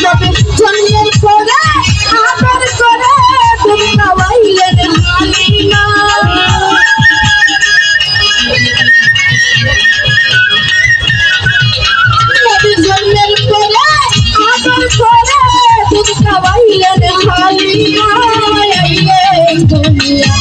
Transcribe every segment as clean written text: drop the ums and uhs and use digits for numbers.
নবী জন্মের পরে আদর করে দুধ খাওয়াইলেন হালিমা নবী জন্মের পরে আদর করে দুধ খাওয়াইলেন হালিমা আইলেন দুনিয়া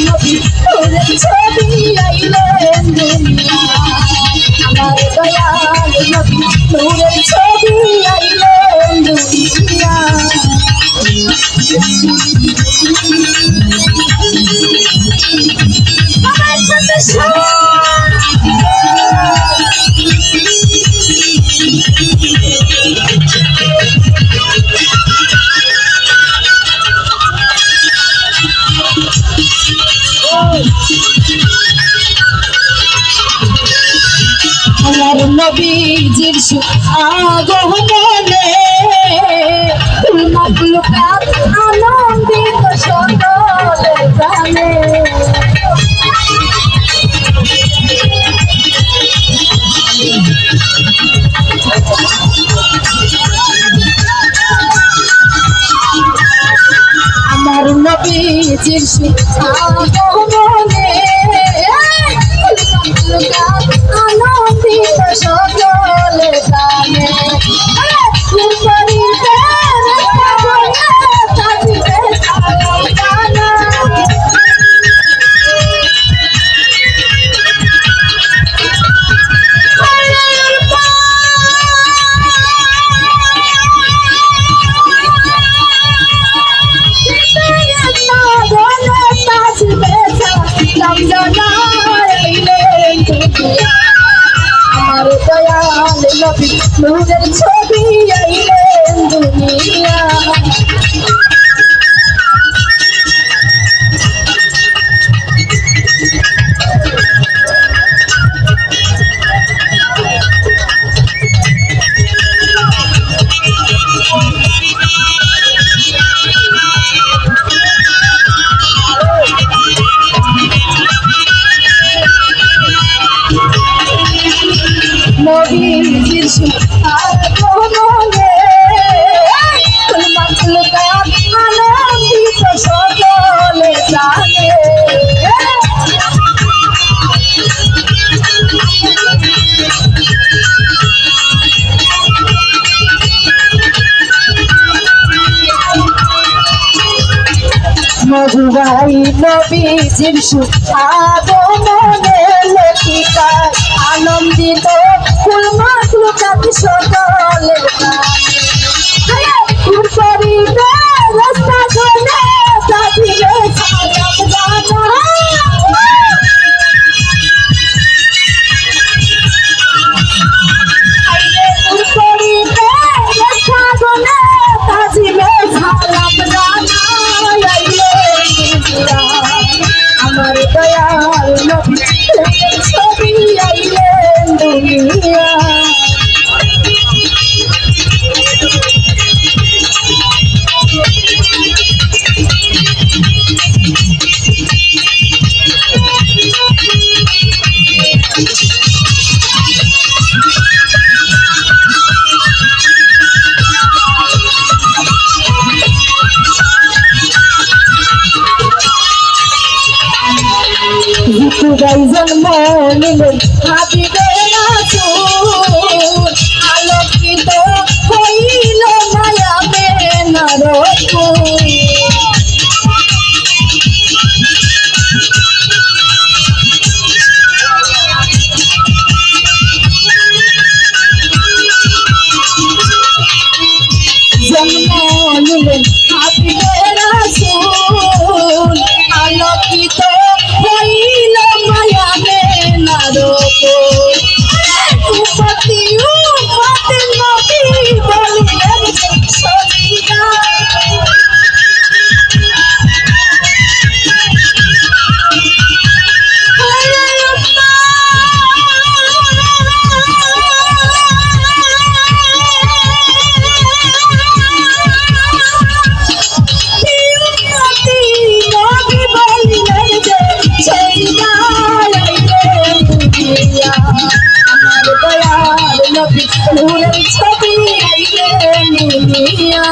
নবী নূরের ছবি আইলেন দুনিয়া আমার দয়াল নবী নূরের ছবি আইলেন দুনিয়া আমার সাথে আমার নবীজির আগমনে মাখলুকাত আনন্দিত সকলে জানে আমার নবীজির আগমনে মাখলুকাত আনন্দিত সকলে জানে আমার দয়াল নবী নূরের ছবি আইলেন দুনিয়া নবীজির আগমনে মাখলুকাত আনন্দিত সকলে জানে মধুরাই নবীজির আগমনে লেখিকা আনন্দিত ফুল মাখলুকাত সকলে করিবে রাস্তা গলে সাজিবে সালাম জানা করিবে রাস্তা গলে সাজিবে সালাম জানা আমার দয়াল নবী ছবি আইলেন দুনিয়া জিতুরাই জন্ম নিলেন হাবিবের রাসূল আলোকিত হইল মায়া বেনার ফুল জন্ম নিলেন হাবিবের রাসূল আলোকিত হইল মায়া বেনার নবী নূরের ছবি আইলেন দুনিয়া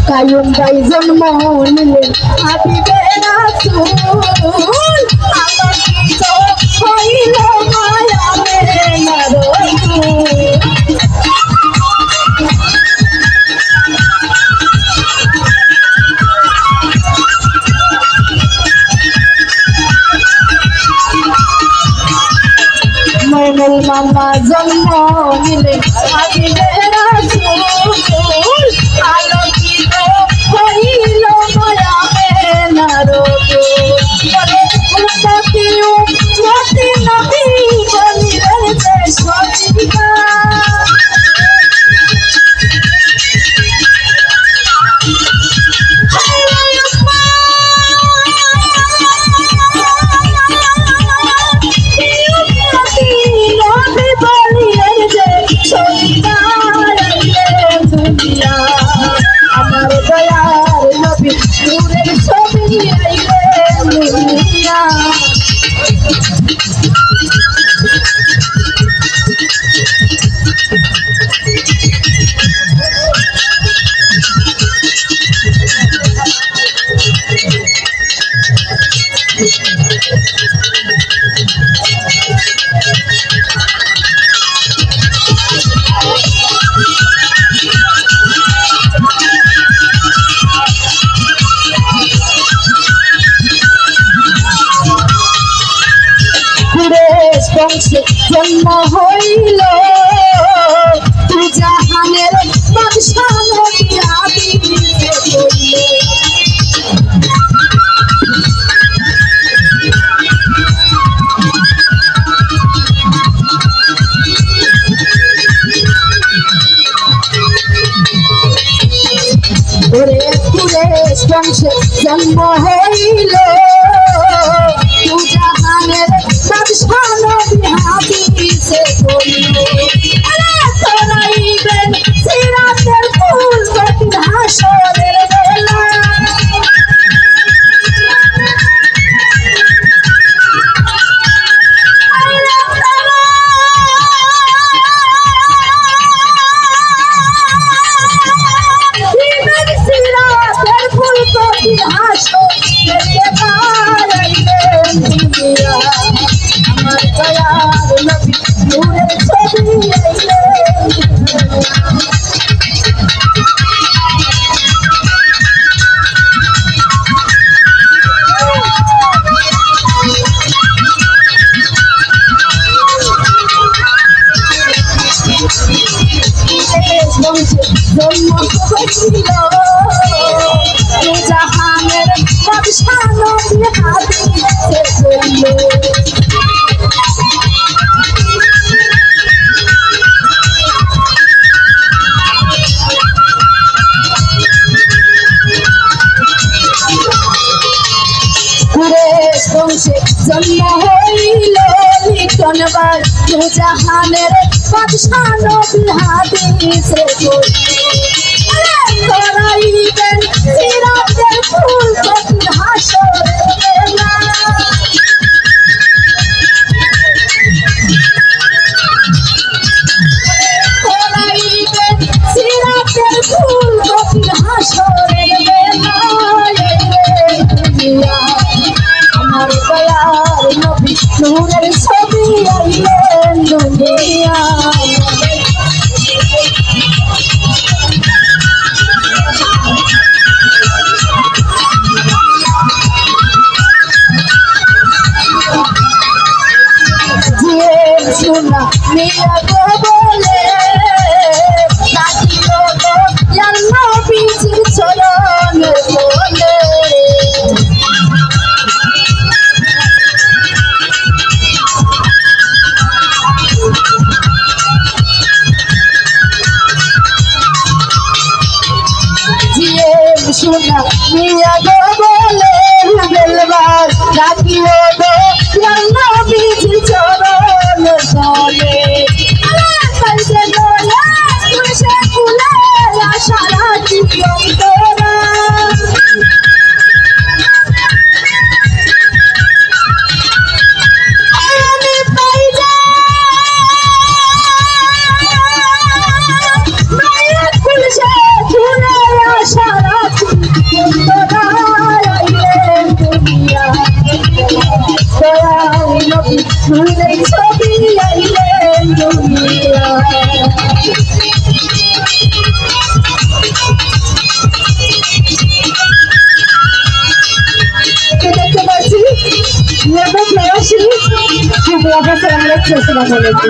কায়ুম ভাই জন্ম নিলেন হাবিবে রাসূল আলোকিত হইল মায়ামে নরসুল মইনুল মামা জন্ম নিলেন হাবিবে রাসূল আলোকিত হইল মায়ামে নরসুল উম্মতি উম্মতি নবী বলিলেন যে সবিতা আমার দয়ার নবী নূরের ছবি আইলেন দুনিয়া বংশে জন্ম হইল তু জাহানের বাদশা নবী আদিতে হইল ওরে কুরেশ বংশে জন্ম হইল তু জাহানের বাদশা নবী হাদিসে হইল আরে তোরাইবেন সিরাতের ফুল কঠিন হাসরের বেলা সিরাতের ফুল কঠিন হাসরের বেলা আমার দয়ার নবী নূরের ছবি আইলেন জন্ম হইল তু জাহানের বাদশা নবী হাদিসে হইল কুরেশ বংশে জন্ম হইল লিটনবার তু জাহানের বাদশা নবী হাদিসে হইল তোরাইবেন সিরাতের ফুল কঠিন হাসরের বেলা তোরাইবেন সিরাতের ফুল কঠিন হাসরের বেলা আমার দয়ার নবী নূরের ছবি আইলেন দুনিয়া সোনা মিয়া গো বলে নাকি গো নবীজির শোনা মিয়া গো বলে বেলবার রাখিও গো নবীর চরণ তলে কাছে দোলা খুশে ফুলে আশা রাখি অন্তরা আমি পাই যা মায়া খুশে ফুলে আশা রাখি অন্তরা আইলেন দুনিয়া দয়াল নবী ফুলের ছবি আইলেন দুনিয়া দেখতে পাচ্ছি নেবে প্রয়াসী খুব অবসর আমরা চেষ্টা করেছি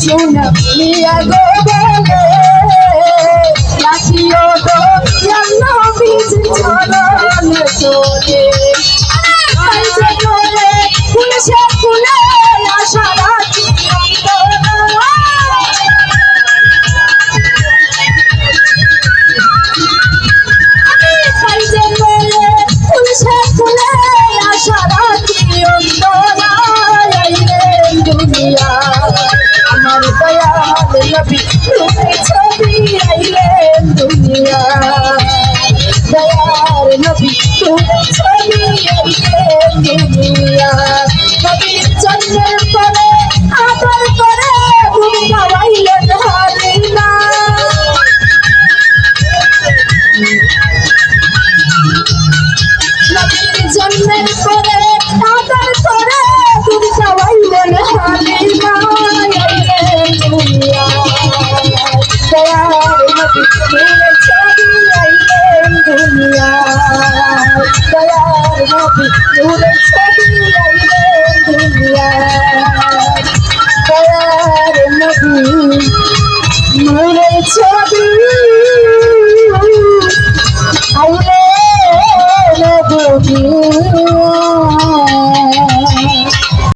Juna, Mia go bele, Lakio go, Yano bizi cholo ne chole. Kaise chole, kulishe kule, ashara ki ondora. Kaise chole, kulishe kule, ashara ki ondora. Aile dunia. আমার দয়াল নবী ফুলের ছবি আইলেন দুনিয়া দয়াল নবী ফুলের ছবি আইলেন দুনিয়া নবীর জন্মের পরে আদর করে ভূমি খাওয়াইলেন হালিমা নবীর জন্মের পরে আদর করে ভূমি খাওয়াইলেন হালিমা দয়াল নবী ফুলের ছবি আইলেন দুনিয়া দয়াল নবী ফুলের ছবি